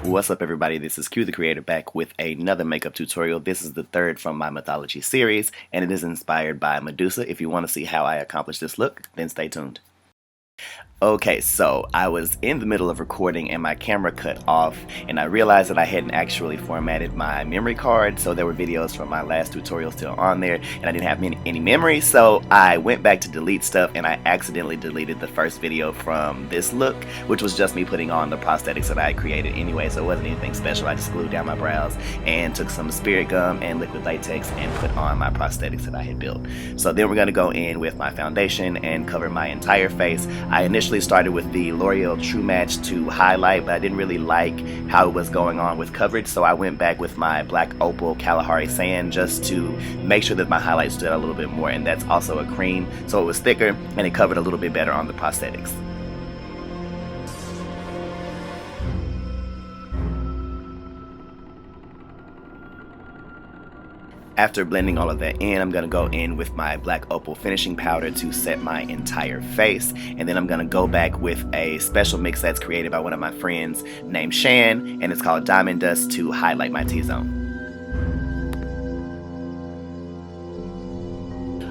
What's up everybody, this is QTheQreator back with another makeup tutorial. This is the third from my Mythology series and it is inspired by Medusa. If you want to see how I accomplish this look, then stay tuned. Okay, so I was in the middle of recording and my camera cut off and I realized that I hadn't actually formatted my memory card, so there were videos from my last tutorial still on there and I didn't have any memory, so I went back to delete stuff and I accidentally deleted the first video from this look, which was just me putting on the prosthetics that I had created anyway, so it wasn't anything special. I just glued down my brows and took some spirit gum and liquid latex and put on my prosthetics that I had built. So then we're going to go in with my foundation and cover my entire face. I initially started with the L'Oreal True Match to highlight, but I didn't really like how it was going on with coverage, so I went back with my black Opal Kalahari Sand just to make sure that my highlights stood out a little bit more, and that's also a cream, so it was thicker and it covered a little bit better on the prosthetics. After blending all of that in, I'm going to go in with my black opal finishing powder to set my entire face, and then I'm going to go back with a special mix that's created by one of my friends named Shan, and it's called Dymond Dust, to highlight my T-zone.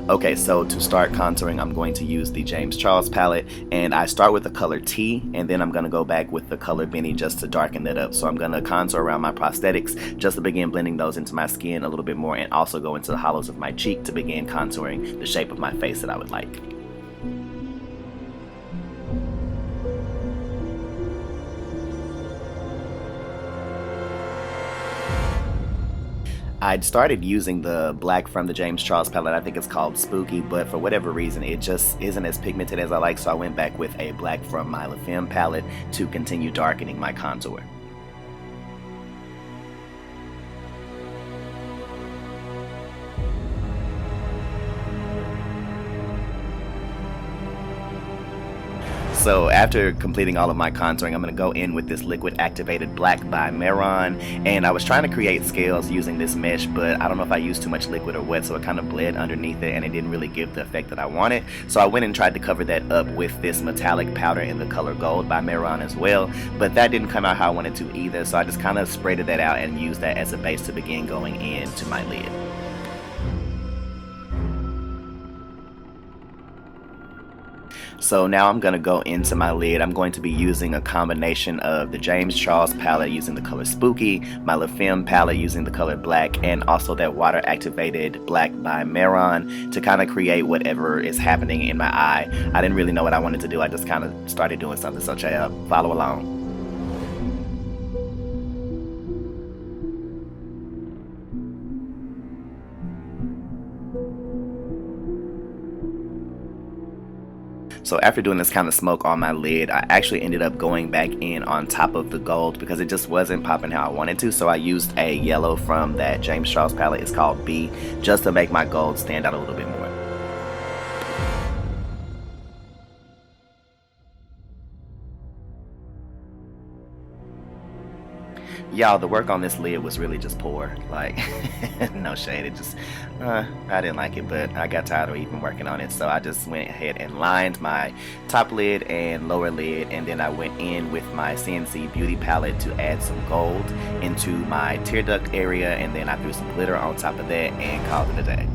Okay, so to start contouring, I'm going to use the James Charles palette, and I start with the color T, and then I'm going to go back with the color Benny just to darken that up. So I'm going to contour around my prosthetics just to begin blending those into my skin a little bit more, and also go into the hollows of my cheek to begin contouring the shape of my face that I would like. I'd started using the black from the James Charles palette. I think it's called Spooky, but for whatever reason it just isn't as pigmented as I like, so I went back with a black from my La Femme palette to continue darkening my contour. So after completing all of my contouring, I'm going to go in with this liquid activated black by MEHRON, and I was trying to create scales using this mesh, but I don't know if I used too much liquid or what, so it kind of bled underneath it and it didn't really give the effect that I wanted. So I went and tried to cover that up with this metallic powder in the color gold by MEHRON as well, but that didn't come out how I wanted to either, so I just kind of sprayed that out and used that as a base to begin going into my lid. So now I'm going to go into my lid. I'm going to be using a combination of the James Charles palette using the color Spooky, my La Femme palette using the color Black, and also that water activated black by MEHRON to kind of create whatever is happening in my eye. I didn't really know what I wanted to do. I just kind of started doing something, so follow along. So after doing this kind of smoke on my lid, I actually ended up going back in on top of the gold because it just wasn't popping how I wanted to. So I used a yellow from that James Charles palette, it's called B, just to make my gold stand out a little bit more. Y'all, the work on this lid was really just poor. Like, no shade, it just, I didn't like it, but I got tired of even working on it, so I just went ahead and lined my top lid and lower lid, and then I went in with my CNC Beauty palette to add some gold into my tear duct area, and then I threw some glitter on top of that and called it a day.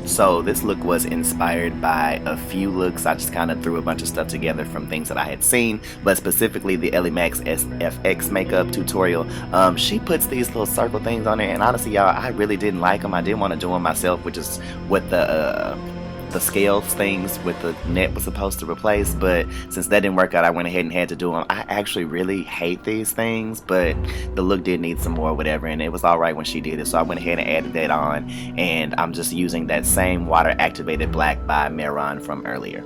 So this look was inspired by a few looks. I just kind of threw a bunch of stuff together from things that I had seen, but specifically the Ellie Max SFX makeup tutorial. She puts these little circle things on there, and honestly y'all, I really didn't like them. I didn't want to do them myself, which is what the scales things with the net was supposed to replace, but since that didn't work out, I went ahead and had to do them. I actually really hate these things, but the look did need some more whatever, and it was alright when she did it, so I went ahead and added that on, and I'm just using that same water activated black by MEHRON from earlier.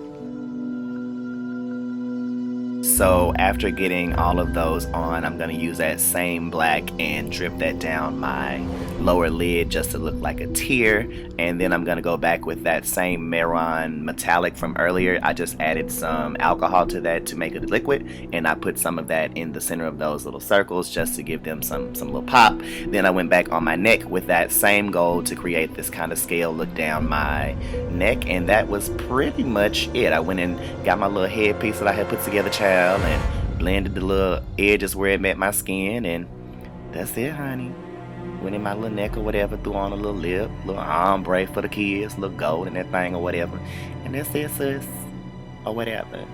So after getting all of those on, I'm going to use that same black and drip that down my lower lid just to look like a tear. And then I'm going to go back with that same MEHRON metallic from earlier. I just added some alcohol to that to make it liquid, and I put some of that in the center of those little circles just to give them some little pop. Then I went back on my neck with that same gold to create this kind of scale look down my neck, and that was pretty much it. I went and got my little headpiece that I had put together, child, and blended the little edges where it met my skin, and that's it, honey. Went in my little neck or whatever, threw on a little lip, little ombre for the kids, little gold and that thing or whatever, and that's it, sis, or whatever.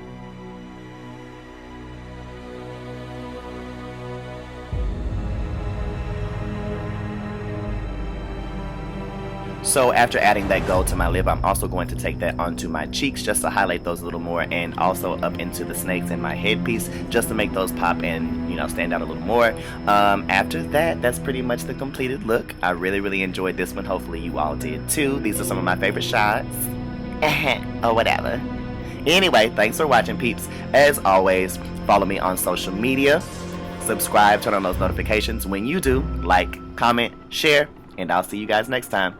So after adding that gold to my lip, I'm also going to take that onto my cheeks just to highlight those a little more, and also up into the snakes in my headpiece just to make those pop and, you know, stand out a little more. After that, that's pretty much the completed look. I really enjoyed this one. Hopefully you all did too. These are some of my favorite shots. Or whatever. Anyway, thanks for watching, peeps. As always, follow me on social media. Subscribe, turn on those notifications. When you do, like, comment, share, and I'll see you guys next time.